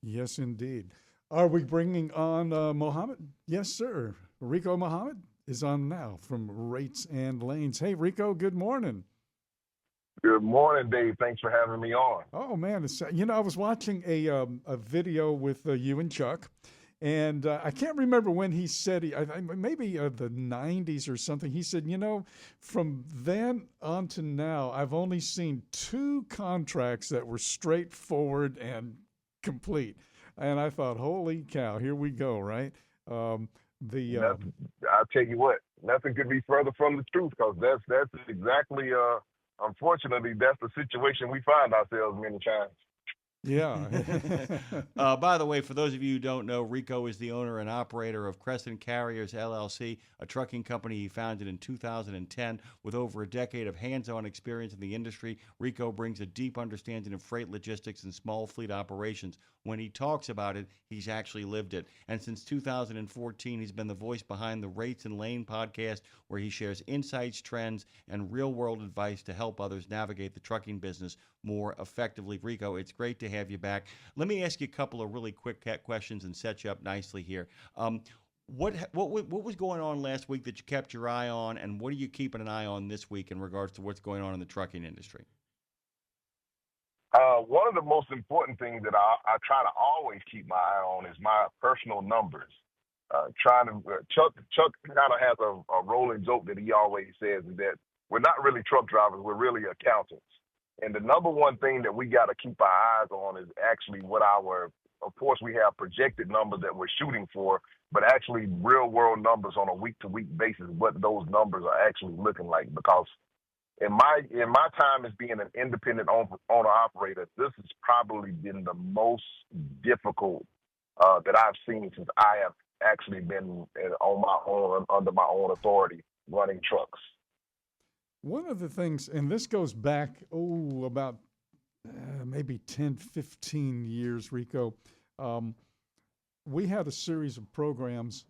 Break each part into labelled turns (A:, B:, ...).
A: Yes, indeed. Are we bringing on Mohammed? Yes, sir. Rico Muhammad is on now from Rates and Lanes. Hey, Rico, good morning.
B: Good morning, Dave. Thanks for having me on.
A: Oh man, I was watching a video with you and Chuck, and I can't remember when he said maybe the '90s or something. He said, from then on to now, I've only seen two contracts that were straightforward and complete. And I thought, holy cow, here we go, right? Um, the
B: Nothing, I'll tell you what, nothing could be further from the truth because that's exactly, unfortunately, that's the situation we find ourselves many times.
A: Yeah.
C: By the way, for those of you who don't know, Rico is the owner and operator of Crescent Carriers LLC, a trucking company he founded in 2010. With over a decade of hands-on experience in the industry, Rico brings a deep understanding of freight logistics and small fleet operations. When he talks about it, he's actually lived it. And since 2014, he's been the voice behind the Rates and Lane podcast, where he shares insights, trends, and real-world advice to help others navigate the trucking business more effectively. Rico, it's great to have you back. Let me ask you a couple of really quick questions and set you up nicely here. What was going on last week that you kept your eye on, and what are you keeping an eye on this week in regards to what's going on in the trucking industry?
B: One of the most important things that I try to always keep my eye on is my personal numbers. Chuck kind of has a rolling joke that he always says is that we're not really truck drivers, we're really accountants. And the number one thing that we got to keep our eyes on is actually of course, we have projected numbers that we're shooting for, but actually real world numbers on a week to week basis, what those numbers are actually looking like. Because in my time as being an independent owner operator, this has probably been the most difficult that I've seen since I have actually been on my own, under my own authority, running trucks.
A: One of the things, and this goes back, about maybe 10, 15 years, Rico. Um, we had a series of programs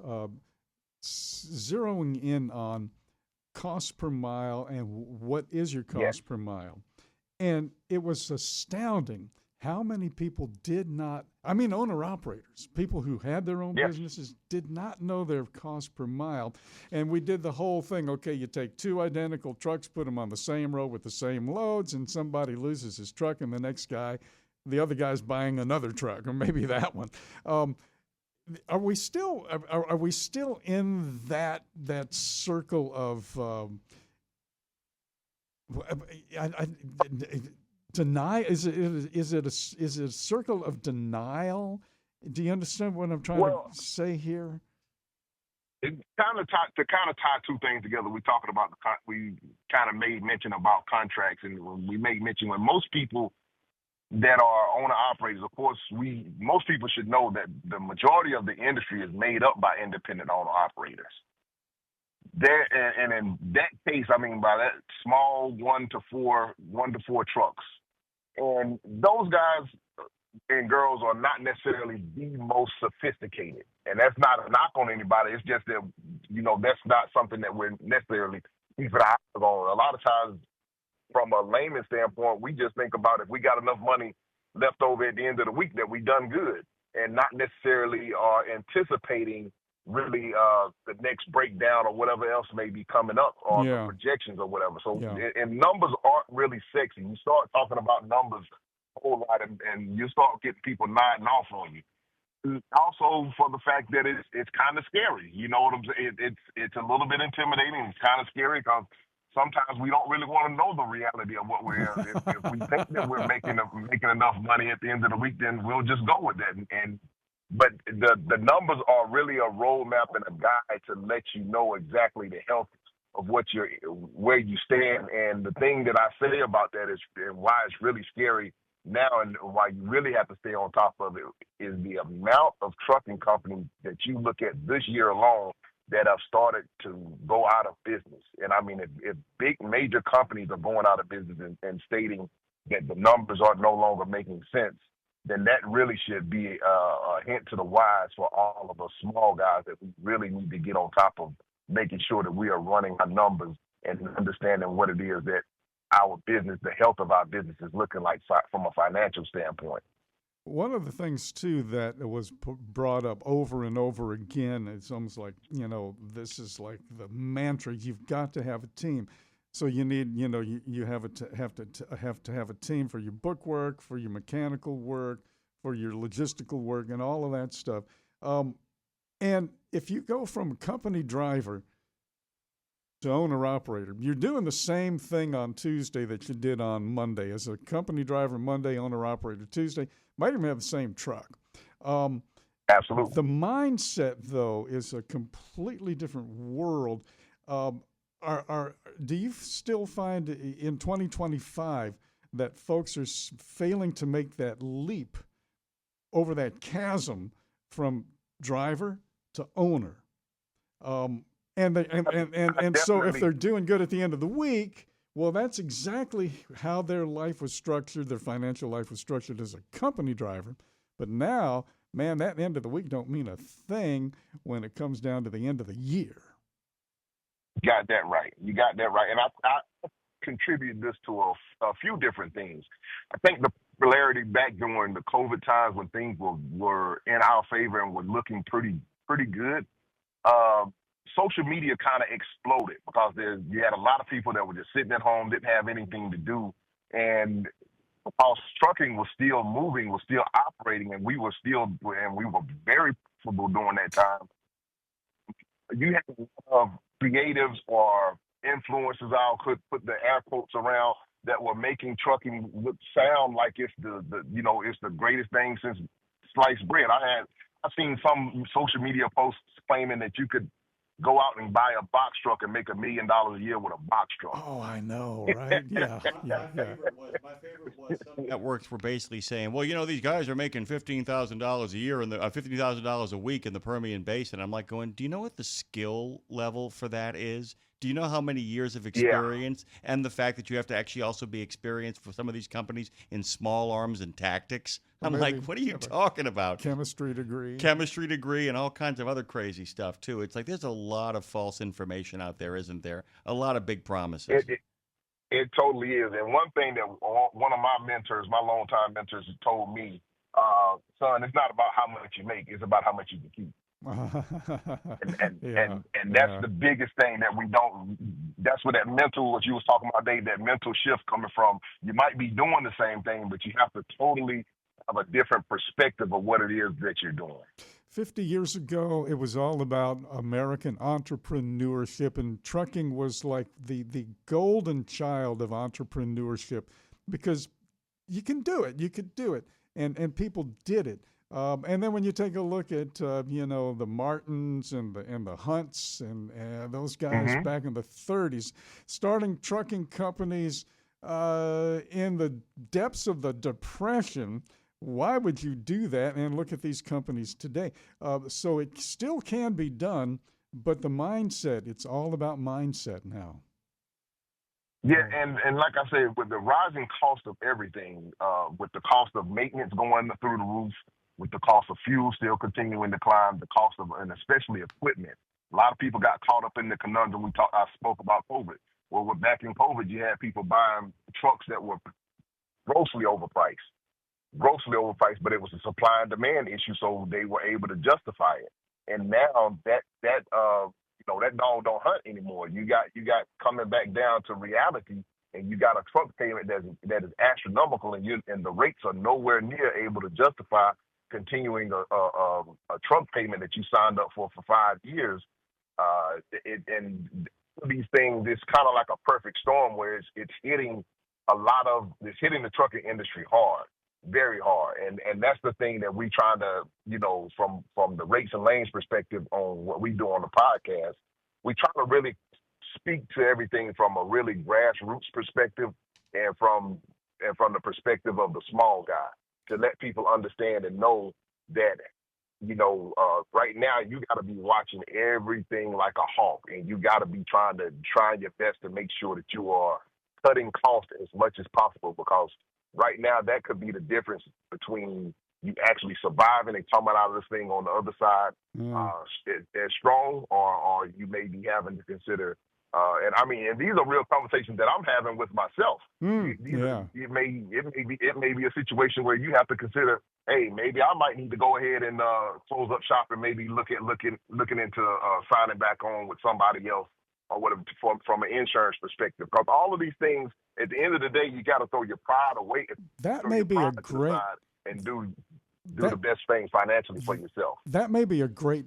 A: zeroing in on cost per mile and what is your
B: Yes.
A: cost per mile. And it was astounding how many people did not, owner operators, people who had their own
B: Yes.
A: businesses, did not know their cost per mile. And we did the whole thing. Okay, you take two identical trucks, put them on the same road with the same loads, and somebody loses his truck, and the other guy's buying another truck, or maybe that one. Are we still in that circle of deny? Is it a circle of denial? Do you understand what I'm trying to
B: Well,
A: say here?
B: it kind of tie two things together. We talking about we kind of made mention about contracts, and we made mention when most people that are owner operators, of course, most people should know that the majority of the industry is made up by independent owner operators. There and in that case, I mean by that small one to four trucks, and those guys and girls are not necessarily the most sophisticated. And that's not a knock on anybody. It's just that, that's not something that we're necessarily keeping our eyes on. A lot of times, from a layman standpoint, we just think about if we got enough money left over at the end of the week that we done good and not necessarily are anticipating really the next breakdown or whatever else may be coming up or the
A: Yeah,
B: projections or whatever. So,
A: yeah.
B: and numbers aren't really sexy. You start talking about numbers a whole lot and you start getting people nodding off on you. Also, for the fact that it's kind of scary. You know what I'm saying? It's a little bit intimidating. It's kind of scary because sometimes we don't really want to know the reality of what we're in. If we think that we're making enough money at the end of the week, then we'll just go with that. But the numbers are really a roadmap and a guide to let you know exactly the health of where you stand. And the thing that I say about that is, and why it's really scary now, and why you really have to stay on top of it, is the amount of trucking companies that you look at this year alone that have started to go out of business. And I mean, if big major companies are going out of business and stating that the numbers are no longer making sense, then that really should be a hint to the wise for all of us small guys that we really need to get on top of making sure that we are running our numbers and understanding what it is that our business, the health of our business is looking like from a financial standpoint.
A: one of the things too that was brought up over and over again, it's almost like, this is like the mantra. You've got to have a team. So you need, you have to have a team for your book work, for your mechanical work, for your logistical work, and all of that stuff. And if you go from company driver to owner operator, you're doing the same thing on Tuesday that you did on Monday. As a company driver Monday, owner operator Tuesday, might even have the same truck.
B: Absolutely.
A: The mindset, though, is a completely different world. Do you still find in 2025 that folks are failing to make that leap over that chasm from driver to owner? And so if they're doing good at the end of the week, well, that's exactly how their life was structured. Their financial life was structured as a company driver. But now, man, that end of the week don't mean a thing when it comes down to the end of the year.
B: You got that right. And I contribute this to a few different things. I think the popularity back during the COVID times when things were in our favor and were looking pretty good, social media kind of exploded because you had a lot of people that were just sitting at home, didn't have anything to do. And because trucking was still moving, was still operating, and we were very profitable during that time, you had a lot of creatives or influencers, I'll put the air quotes around, that were making trucking sound like it's it's the greatest thing since sliced bread. I've seen some social media posts claiming that you could go out and buy a box truck and make $1 million a year with a box truck.
A: Oh, I know, right? Yeah.
C: My favorite was some networks were basically saying, well, these guys are making $15,000 a year and $15,000 a week in the Permian Basin. I'm like going, do you know what the skill level for that is? Do you know how many years of experience and the fact that you have to actually also be experienced for some of these companies in small arms and tactics? I'm like, what are you talking about?
A: Chemistry
C: degree and all kinds of other crazy stuff too. It's like there's a lot of false information out there, isn't there? A lot of big promises.
B: It totally is. And one thing that one of my mentors, my longtime mentors, told me, son, it's not about how much you make, it's about how much you can keep. and that's the biggest thing that we don't. That's where that mental, what you was talking about, Dave, that mental shift coming from. You might be doing the same thing, but you have to totally have a different perspective of what it is that you're doing.
A: 50 years ago, it was all about American entrepreneurship, and trucking was like the golden child of entrepreneurship because you can do it. You could do it, and people did it. And then when you take a look at the Martins and the Hunts and those guys back in the 30s, starting trucking companies in the depths of the Depression, why would you do that? And look at these companies today. So it still can be done, but the mindset, it's all about mindset now.
B: Yeah, and like I said, with the rising cost of everything, with the cost of maintenance going through the roof, with the cost of fuel still continuing to climb, the cost of, and especially equipment. A lot of people got caught up in the conundrum. I spoke about COVID. Well, back in COVID, you had people buying trucks that were grossly overpriced, but it was a supply and demand issue, so they were able to justify it. And now that dog don't hunt anymore. You got coming back down to reality, and you got a truck payment that is astronomical, and the rates are nowhere near able to justify continuing a truck payment that you signed up for 5 years. And these things, it's kind of like a perfect storm where it's hitting the trucking industry hard, very hard. And that's the thing that we try to, from the rates and lanes perspective on what we do on the podcast, we try to really speak to everything from a really grassroots perspective and from the perspective of the small guy, to let people understand and know that, right now you got to be watching everything like a hawk, and you got to be trying your best to make sure that you are cutting costs as much as possible, because right now that could be the difference between you actually surviving and coming out of this thing on the other side as strong, or you may be having to consider And I mean, and these are real conversations that I'm having with myself.
A: Yeah.
B: It may be a situation where you have to consider, hey, maybe I might need to go ahead and close up shop and maybe looking into signing back on with somebody else or whatever from an insurance perspective. Because all of these things, at the end of the day, you got to throw your pride away.
A: That may be a great
B: and do the best thing financially for yourself.
A: That may be a great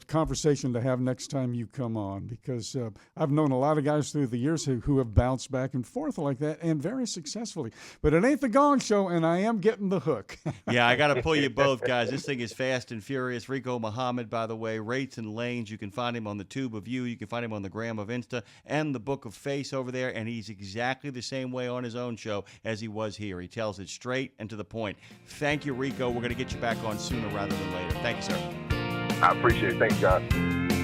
A: conversation to have next time you come on, because I've known a lot of guys through the years who have bounced back and forth like that, and very successfully. But it ain't the Gong Show, and I am getting the hook.
C: Yeah, I got to pull you both, guys. This thing is fast and furious. Rico Muhammad, by the way, Rates and Lanes. You can find him on the Tube of You. You can find him on the Gram of Insta and the Book of Face over there, and he's exactly the same way on his own show as he was here. He tells it straight and to the point. Thank you, Rico. We're going to get you back on sooner rather than later. Thank you, sir.
B: I appreciate it. Thanks, guys.